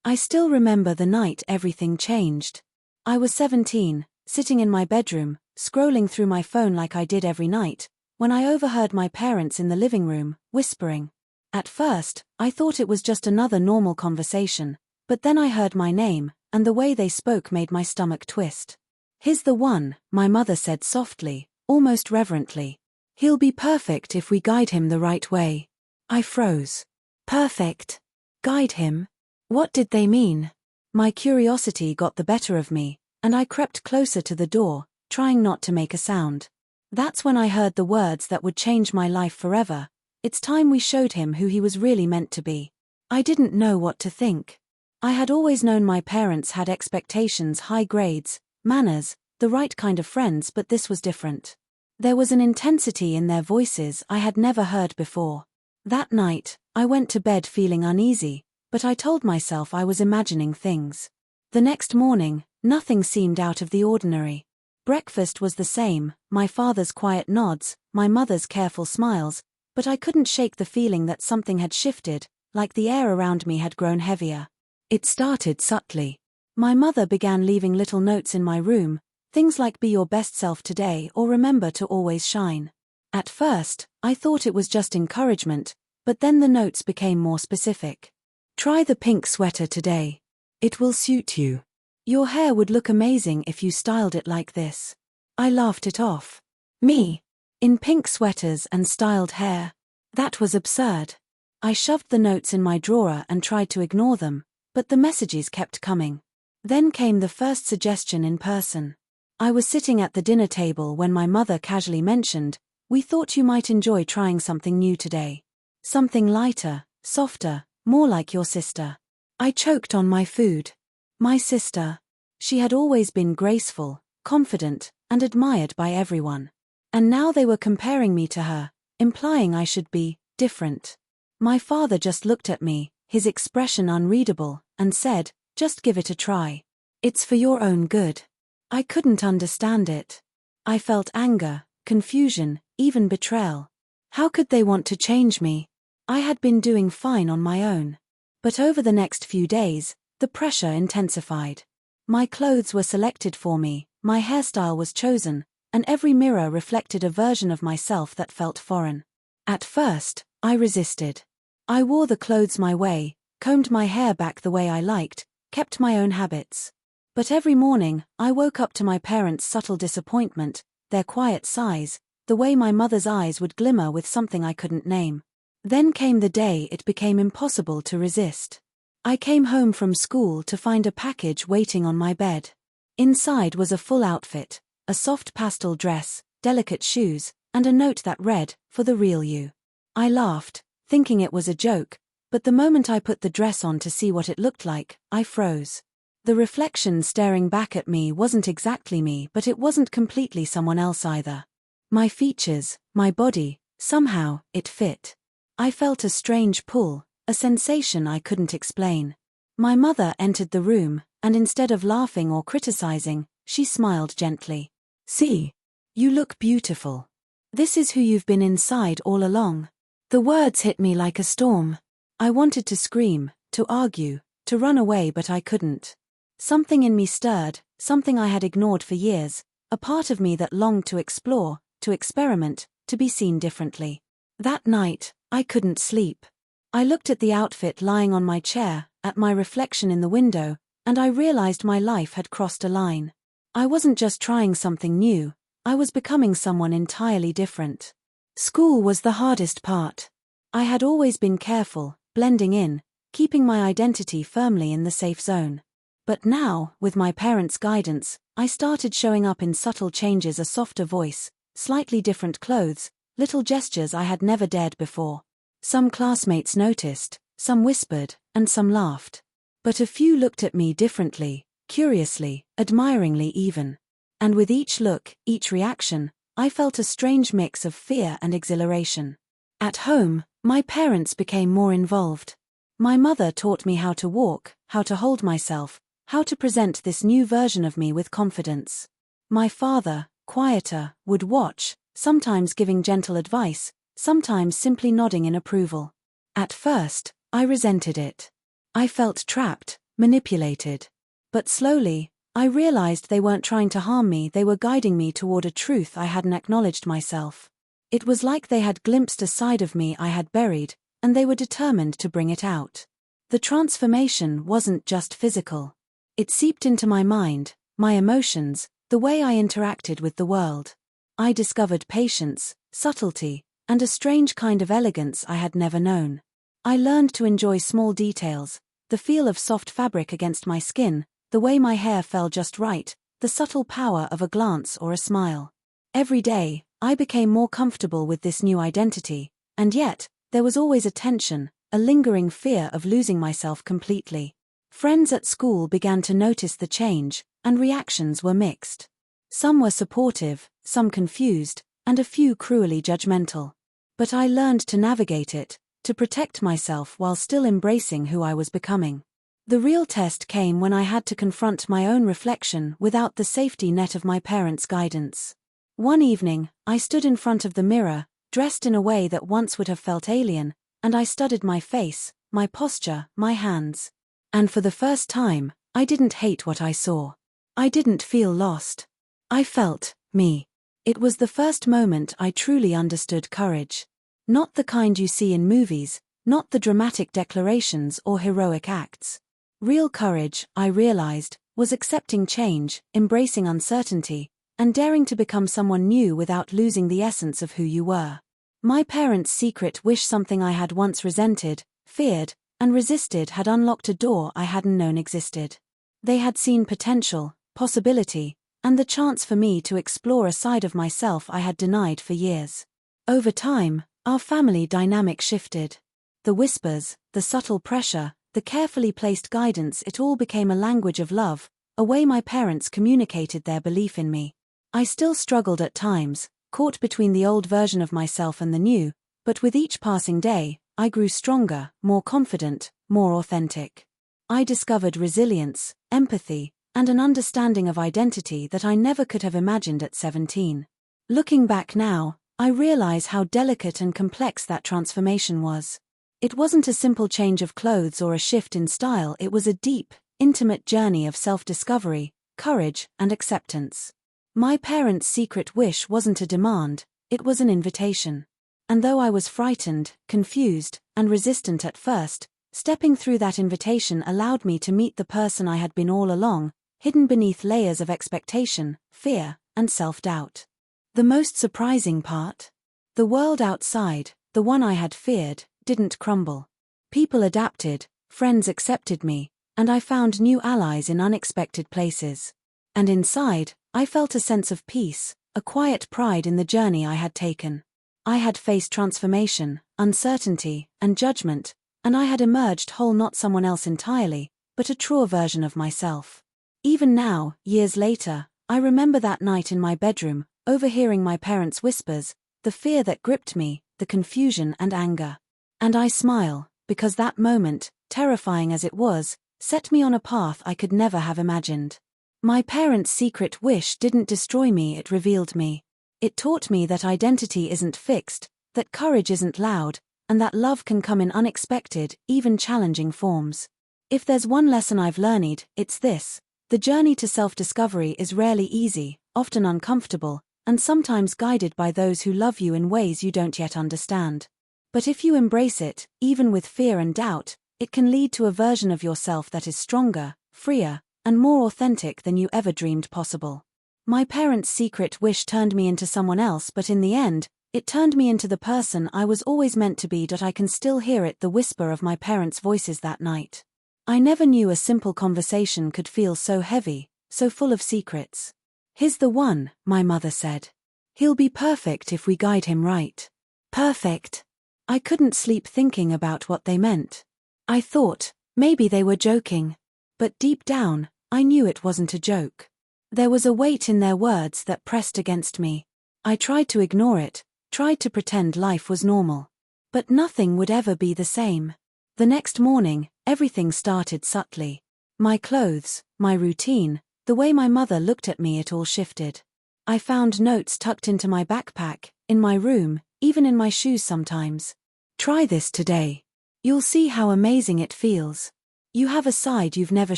I still remember the night everything changed. I was 17, sitting in my bedroom, scrolling through my phone like I did every night, when I overheard my parents in the living room, whispering. At first, I thought it was just another normal conversation, but then I heard my name, and the way they spoke made my stomach twist. "He's the one," my mother said softly, almost reverently. "He'll be perfect if we guide him the right way." I froze. Perfect? Guide him? What did they mean? My curiosity got the better of me, and I crept closer to the door, trying not to make a sound. That's when I heard the words that would change my life forever. "It's time we showed him who he was really meant to be." I didn't know what to think. I had always known my parents had expectations, high grades, manners, the right kind of friends, but this was different. There was an intensity in their voices I had never heard before. That night, I went to bed feeling uneasy, but I told myself I was imagining things. The next morning, nothing seemed out of the ordinary. Breakfast was the same, my father's quiet nods, my mother's careful smiles, but I couldn't shake the feeling that something had shifted, like the air around me had grown heavier. It started subtly. My mother began leaving little notes in my room, things like "Be your best self today" or "Remember to always shine." At first, I thought it was just encouragement, but then the notes became more specific. "Try the pink sweater today. It will suit you. Your hair would look amazing if you styled it like this." I laughed it off. Me? In pink sweaters and styled hair? That was absurd. I shoved the notes in my drawer and tried to ignore them, but the messages kept coming. Then came the first suggestion in person. I was sitting at the dinner table when my mother casually mentioned, "We thought you might enjoy trying something new today. Something lighter, softer, more like your sister." I choked on my food. My sister. She had always been graceful, confident, and admired by everyone. And now they were comparing me to her, implying I should be different. My father just looked at me, his expression unreadable, and said, "Just give it a try. It's for your own good." I couldn't understand it. I felt anger, confusion, even betrayal. How could they want to change me? I had been doing fine on my own. But over the next few days, the pressure intensified. My clothes were selected for me, my hairstyle was chosen, and every mirror reflected a version of myself that felt foreign. At first, I resisted. I wore the clothes my way, combed my hair back the way I liked, kept my own habits. But every morning, I woke up to my parents' subtle disappointment, their quiet sighs, the way my mother's eyes would glimmer with something I couldn't name. Then came the day it became impossible to resist. I came home from school to find a package waiting on my bed. Inside was a full outfit, a soft pastel dress, delicate shoes, and a note that read, "For the real you." I laughed, thinking it was a joke, but the moment I put the dress on to see what it looked like, I froze. The reflection staring back at me wasn't exactly me, but it wasn't completely someone else either. My features, my body, somehow, it fit. I felt a strange pull, a sensation I couldn't explain. My mother entered the room, and instead of laughing or criticizing, she smiled gently. "See? You look beautiful. This is who you've been inside all along." The words hit me like a storm. I wanted to scream, to argue, to run away, but I couldn't. Something in me stirred, something I had ignored for years, a part of me that longed to explore, to experiment, to be seen differently. That night, I couldn't sleep. I looked at the outfit lying on my chair, at my reflection in the window, and I realized my life had crossed a line. I wasn't just trying something new, I was becoming someone entirely different. School was the hardest part. I had always been careful, blending in, keeping my identity firmly in the safe zone. But now, with my parents' guidance, I started showing up in subtle changes: a softer voice, slightly different clothes, little gestures I had never dared before. Some classmates noticed, some whispered, and some laughed. But a few looked at me differently, curiously, admiringly even. And with each look, each reaction, I felt a strange mix of fear and exhilaration. At home, my parents became more involved. My mother taught me how to walk, how to hold myself, how to present this new version of me with confidence. My father, quieter, would watch, sometimes giving gentle advice, sometimes simply nodding in approval. At first, I resented it. I felt trapped, manipulated. But slowly, I realized they weren't trying to harm me, they were guiding me toward a truth I hadn't acknowledged myself. It was like they had glimpsed a side of me I had buried, and they were determined to bring it out. The transformation wasn't just physical. It seeped into my mind, my emotions, the way I interacted with the world. I discovered patience, subtlety, and a strange kind of elegance I had never known. I learned to enjoy small details, the feel of soft fabric against my skin, the way my hair fell just right, the subtle power of a glance or a smile. Every day, I became more comfortable with this new identity, and yet, there was always a tension, a lingering fear of losing myself completely. Friends at school began to notice the change, and reactions were mixed. Some were supportive, some confused, and a few cruelly judgmental. But I learned to navigate it, to protect myself while still embracing who I was becoming. The real test came when I had to confront my own reflection without the safety net of my parents' guidance. One evening, I stood in front of the mirror, dressed in a way that once would have felt alien, and I studied my face, my posture, my hands. And for the first time, I didn't hate what I saw. I didn't feel lost. I felt me. It was the first moment I truly understood courage. Not the kind you see in movies, not the dramatic declarations or heroic acts. Real courage, I realized, was accepting change, embracing uncertainty, and daring to become someone new without losing the essence of who you were. My parents' secret wish, something I had once resented, feared, and resisted, had unlocked a door I hadn't known existed. They had seen potential, possibility, and the chance for me to explore a side of myself I had denied for years. Over time, our family dynamic shifted. The whispers, the subtle pressure, the carefully placed guidance, it all became a language of love, a way my parents communicated their belief in me. I still struggled at times, caught between the old version of myself and the new, but with each passing day, I grew stronger, more confident, more authentic. I discovered resilience, empathy, and an understanding of identity that I never could have imagined at 17. Looking back now, I realize how delicate and complex that transformation was. It wasn't a simple change of clothes or a shift in style, it was a deep, intimate journey of self-discovery, courage, and acceptance. My parents' secret wish wasn't a demand, it was an invitation. And though I was frightened, confused, and resistant at first, stepping through that invitation allowed me to meet the person I had been all along, hidden beneath layers of expectation, fear, and self-doubt. The most surprising part? The world outside, the one I had feared, didn't crumble. People adapted, friends accepted me, and I found new allies in unexpected places. And inside, I felt a sense of peace, a quiet pride in the journey I had taken. I had faced transformation, uncertainty, and judgment, and I had emerged whole, not someone else entirely, but a truer version of myself. Even now, years later, I remember that night in my bedroom, overhearing my parents' whispers, the fear that gripped me, the confusion and anger. And I smile, because that moment, terrifying as it was, set me on a path I could never have imagined. My parents' secret wish didn't destroy me, it revealed me. It taught me that identity isn't fixed, that courage isn't loud, and that love can come in unexpected, even challenging forms. If there's one lesson I've learned, it's this: the journey to self-discovery is rarely easy, often uncomfortable, and sometimes guided by those who love you in ways you don't yet understand. But if you embrace it, even with fear and doubt, it can lead to a version of yourself that is stronger, freer, and more authentic than you ever dreamed possible. My parents' secret wish turned me into someone else, but in the end, it turned me into the person I was always meant to be. I can still hear it, the whisper of my parents' voices that night. I never knew a simple conversation could feel so heavy, so full of secrets. "He's the one," my mother said. "He'll be perfect if we guide him right." Perfect. I couldn't sleep thinking about what they meant. I thought, maybe they were joking. But deep down, I knew it wasn't a joke. There was a weight in their words that pressed against me. I tried to ignore it, tried to pretend life was normal. But nothing would ever be the same. The next morning, everything started subtly. My clothes, my routine, the way my mother looked at me, it all shifted. I found notes tucked into my backpack, in my room, even in my shoes sometimes. "Try this today. You'll see how amazing it feels." You have a side you've never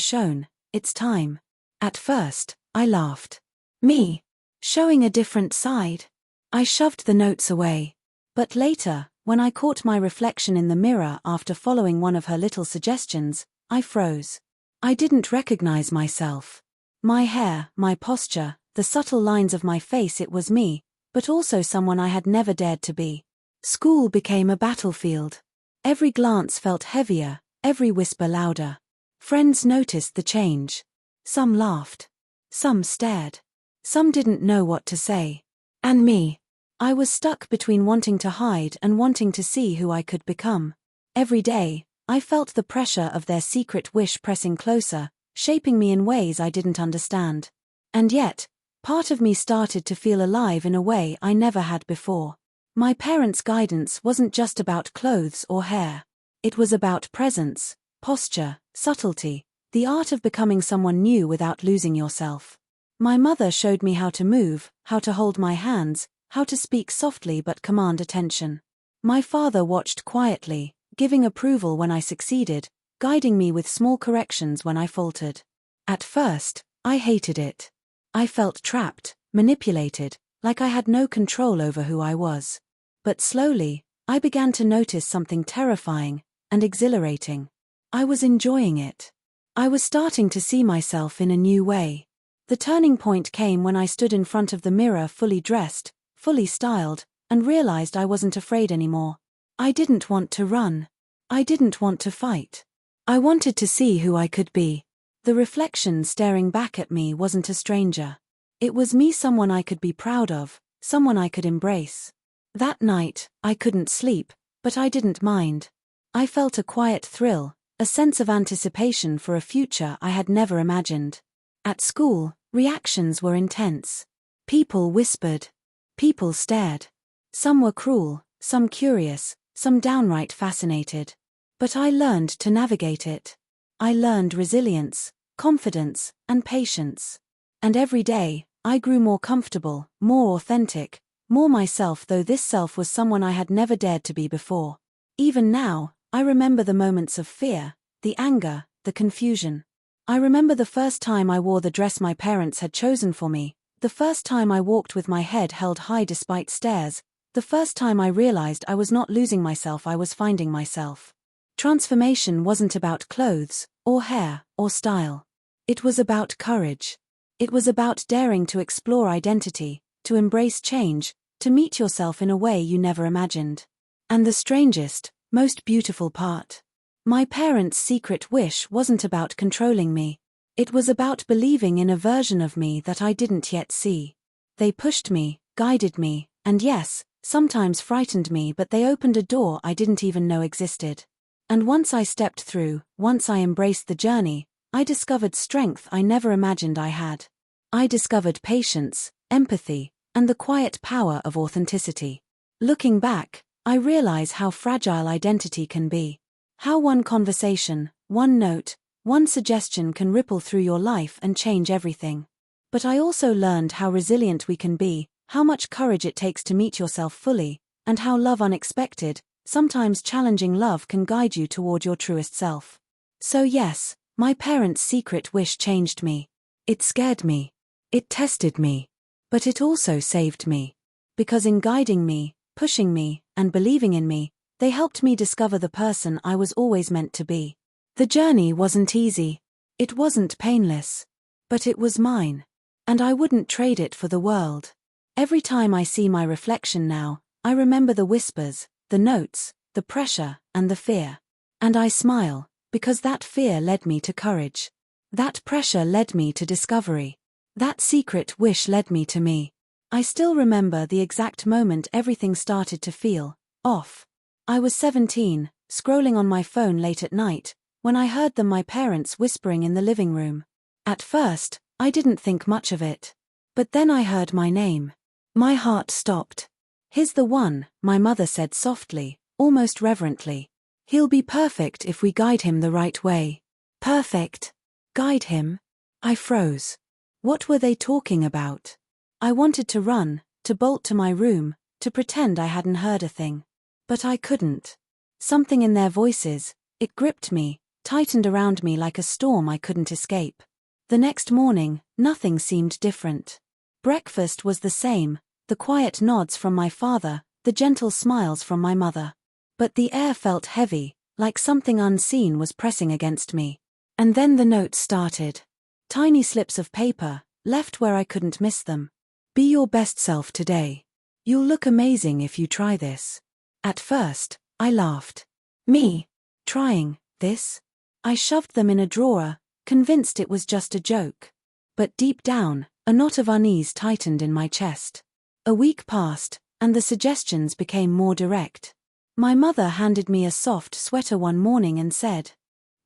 shown, it's time. At first, I laughed. Me? Showing a different side? I shoved the notes away. But later, when I caught my reflection in the mirror after following one of her little suggestions, I froze. I didn't recognize myself. My hair, my posture, the subtle lines of my face, it was me, but also someone I had never dared to be. School became a battlefield. Every glance felt heavier, every whisper louder. Friends noticed the change. Some laughed. Some stared. Some didn't know what to say. And me. I was stuck between wanting to hide and wanting to see who I could become. Every day, I felt the pressure of their secret wish pressing closer, shaping me in ways I didn't understand. And yet, part of me started to feel alive in a way I never had before. My parents' guidance wasn't just about clothes or hair. It was about presence, posture, subtlety, the art of becoming someone new without losing yourself. My mother showed me how to move, how to hold my hands, how to speak softly but command attention. My father watched quietly, giving approval when I succeeded, guiding me with small corrections when I faltered. At first, I hated it. I felt trapped, manipulated, like I had no control over who I was. But slowly, I began to notice something terrifying and exhilarating. I was enjoying it. I was starting to see myself in a new way. The turning point came when I stood in front of the mirror fully dressed, fully styled, and realized I wasn't afraid anymore. I didn't want to run. I didn't want to fight. I wanted to see who I could be. The reflection staring back at me wasn't a stranger. It was me, someone I could be proud of, someone I could embrace. That night, I couldn't sleep, but I didn't mind. I felt a quiet thrill, a sense of anticipation for a future I had never imagined. At school, reactions were intense. People whispered. People stared. Some were cruel, some curious, some downright fascinated. But I learned to navigate it. I learned resilience, confidence, and patience. And every day, I grew more comfortable, more authentic, more myself, though this self was someone I had never dared to be before. Even now, I remember the moments of fear, the anger, the confusion. I remember the first time I wore the dress my parents had chosen for me, the first time I walked with my head held high despite stares, the first time I realized I was not losing myself, I was finding myself. Transformation wasn't about clothes, or hair, or style. It was about courage. It was about daring to explore identity, to embrace change, to meet yourself in a way you never imagined. And the strangest, most beautiful part. My parents' secret wish wasn't about controlling me. It was about believing in a version of me that I didn't yet see. They pushed me, guided me, and yes, sometimes frightened me, but they opened a door I didn't even know existed. And once I stepped through, once I embraced the journey, I discovered strength I never imagined I had. I discovered patience, empathy, and the quiet power of authenticity. Looking back, I realize how fragile identity can be. How one conversation, one note, one suggestion can ripple through your life and change everything. But I also learned how resilient we can be, how much courage it takes to meet yourself fully, and how love, unexpected, sometimes challenging love, can guide you toward your truest self. So yes, my parents' secret wish changed me. It scared me. It tested me. But it also saved me. Because in guiding me, pushing me, and believing in me, they helped me discover the person I was always meant to be. The journey wasn't easy. It wasn't painless. But it was mine. And I wouldn't trade it for the world. Every time I see my reflection now, I remember the whispers, the notes, the pressure, and the fear. And I smile, because that fear led me to courage. That pressure led me to discovery. That secret wish led me to me. I still remember the exact moment everything started to feel off. I was 17, scrolling on my phone late at night, when I heard my parents whispering in the living room. At first, I didn't think much of it. But then I heard my name. My heart stopped. "He's the one," my mother said softly, almost reverently. "He'll be perfect if we guide him the right way." Perfect? Guide him? I froze. What were they talking about? I wanted to run, to bolt to my room, to pretend I hadn't heard a thing. But I couldn't. Something in their voices, it gripped me, tightened around me like a storm I couldn't escape. The next morning, nothing seemed different. Breakfast was the same, the quiet nods from my father, the gentle smiles from my mother. But the air felt heavy, like something unseen was pressing against me. And then the notes started. Tiny slips of paper, left where I couldn't miss them. Be your best self today. You'll look amazing if you try this. At first, I laughed. Me? Trying this? I shoved them in a drawer, convinced it was just a joke. But deep down, a knot of unease tightened in my chest. A week passed, and the suggestions became more direct. My mother handed me a soft sweater one morning and said,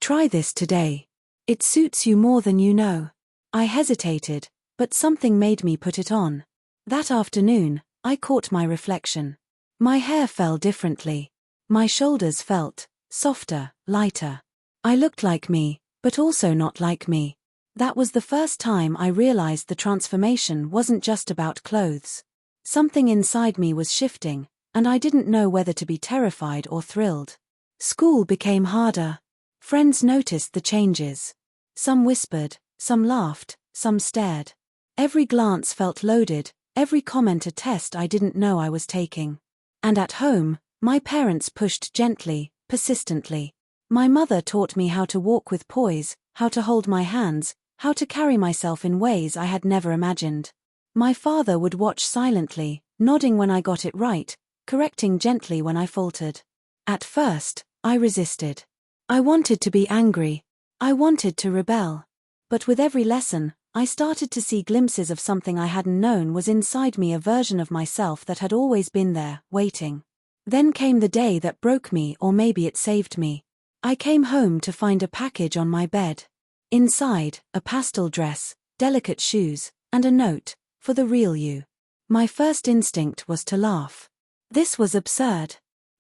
"Try this today. It suits you more than you know." I hesitated, but something made me put it on. That afternoon, I caught my reflection. My hair fell differently. My shoulders felt softer, lighter. I looked like me, but also not like me. That was the first time I realized the transformation wasn't just about clothes. Something inside me was shifting, and I didn't know whether to be terrified or thrilled. School became harder. Friends noticed the changes. Some whispered, some laughed, some stared. Every glance felt loaded, every comment a test I didn't know I was taking. And at home, my parents pushed gently, persistently. My mother taught me how to walk with poise, how to hold my hands, how to carry myself in ways I had never imagined. My father would watch silently, nodding when I got it right, correcting gently when I faltered. At first, I resisted. I wanted to be angry. I wanted to rebel. But with every lesson, I started to see glimpses of something I hadn't known was inside me, a version of myself that had always been there, waiting. Then came the day that broke me, or maybe it saved me. I came home to find a package on my bed. Inside, a pastel dress, delicate shoes, and a note, "For the real you." My first instinct was to laugh. This was absurd.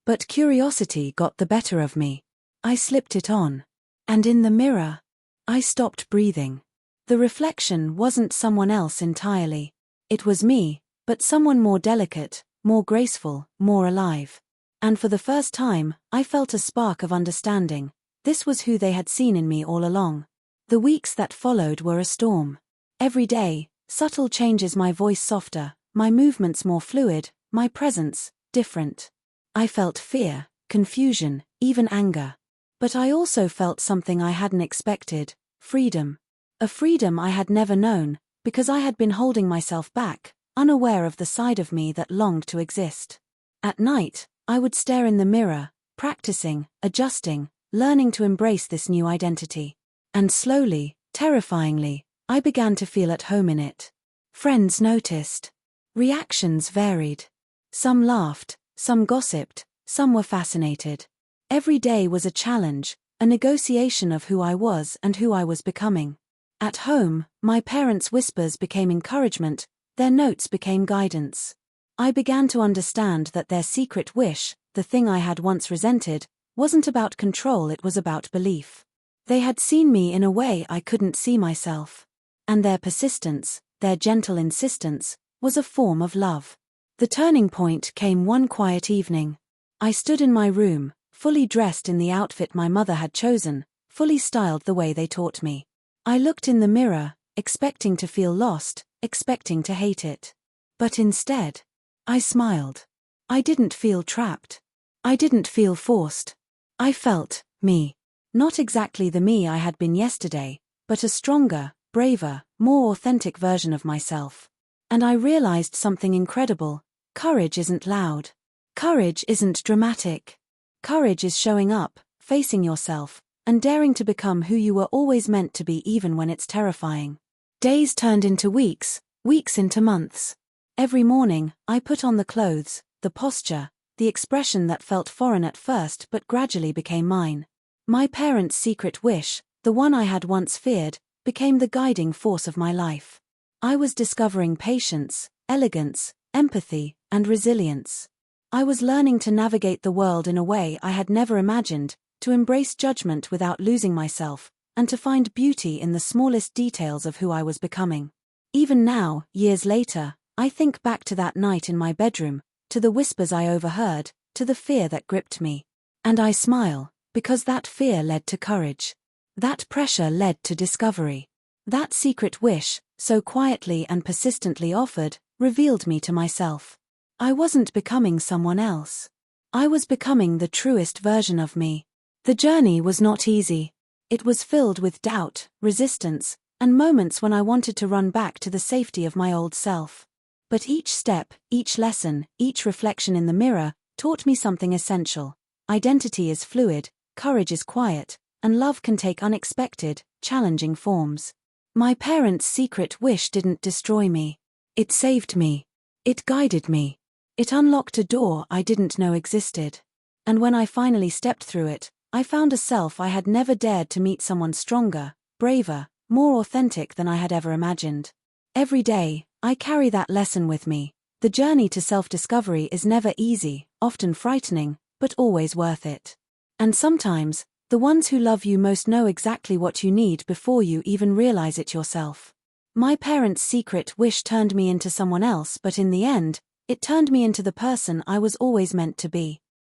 But curiosity got the better of me. I slipped it on. And in the mirror, I stopped breathing. The reflection wasn't someone else entirely. It was me, but someone more delicate, more graceful, more alive. And for the first time, I felt a spark of understanding. This was who they had seen in me all along. The weeks that followed were a storm. Every day, subtle changes, my voice softer, my movements more fluid, my presence different. I felt fear, confusion, even anger. But I also felt something I hadn't expected, freedom. A freedom I had never known, because I had been holding myself back, unaware of the side of me that longed to exist. At night, I would stare in the mirror, practicing, adjusting, learning to embrace this new identity. And slowly, terrifyingly, I began to feel at home in it. Friends noticed. Reactions varied. Some laughed, some gossiped, some were fascinated. Every day was a challenge, a negotiation of who I was and who I was becoming. At home, my parents' whispers became encouragement, their notes became guidance. I began to understand that their secret wish, the thing I had once resented, wasn't about control, it was about belief. They had seen me in a way I couldn't see myself. And their persistence, their gentle insistence, was a form of love. The turning point came one quiet evening. I stood in my room, fully dressed in the outfit my mother had chosen, fully styled the way they taught me. I looked in the mirror, expecting to feel lost, expecting to hate it. But instead, I smiled. I didn't feel trapped. I didn't feel forced. I felt me. Not exactly the me I had been yesterday, but a stronger, braver, more authentic version of myself. And I realized something incredible. Courage isn't loud. Courage isn't dramatic. Courage is showing up, facing yourself, and daring to become who you were always meant to be, even when it's terrifying. Days turned into weeks, weeks into months. Every morning, I put on the clothes, the posture, the expression that felt foreign at first but gradually became mine. My parents' secret wish, the one I had once feared, became the guiding force of my life. I was discovering patience, elegance, empathy, and resilience. I was learning to navigate the world in a way I had never imagined, to embrace judgment without losing myself, and to find beauty in the smallest details of who I was becoming. Even now, years later, I think back to that night in my bedroom, to the whispers I overheard, to the fear that gripped me. And I smile, Because that fear led to courage. That pressure led to discovery. That secret wish, so quietly and persistently offered, revealed me to myself. I wasn't becoming someone else. I was becoming the truest version of me. The journey was not easy. It was filled with doubt, resistance, and moments when I wanted to run back to the safety of my old self. But each step, each lesson, each reflection in the mirror, taught me something essential. Identity is fluid, courage is quiet, and love can take unexpected, challenging forms. My parents' secret wish didn't destroy me. It saved me. It guided me. It unlocked a door I didn't know existed. And when I finally stepped through it, I found a self I had never dared to meet, someone stronger, braver, more authentic than I had ever imagined. Every day, I carry that lesson with me. The journey to self-discovery is never easy, often frightening, but always worth it. And sometimes, the ones who love you most know exactly what you need before you even realize it yourself. My parents' secret wish turned me into someone else, but in the end, it turned me into the person I was always meant to be.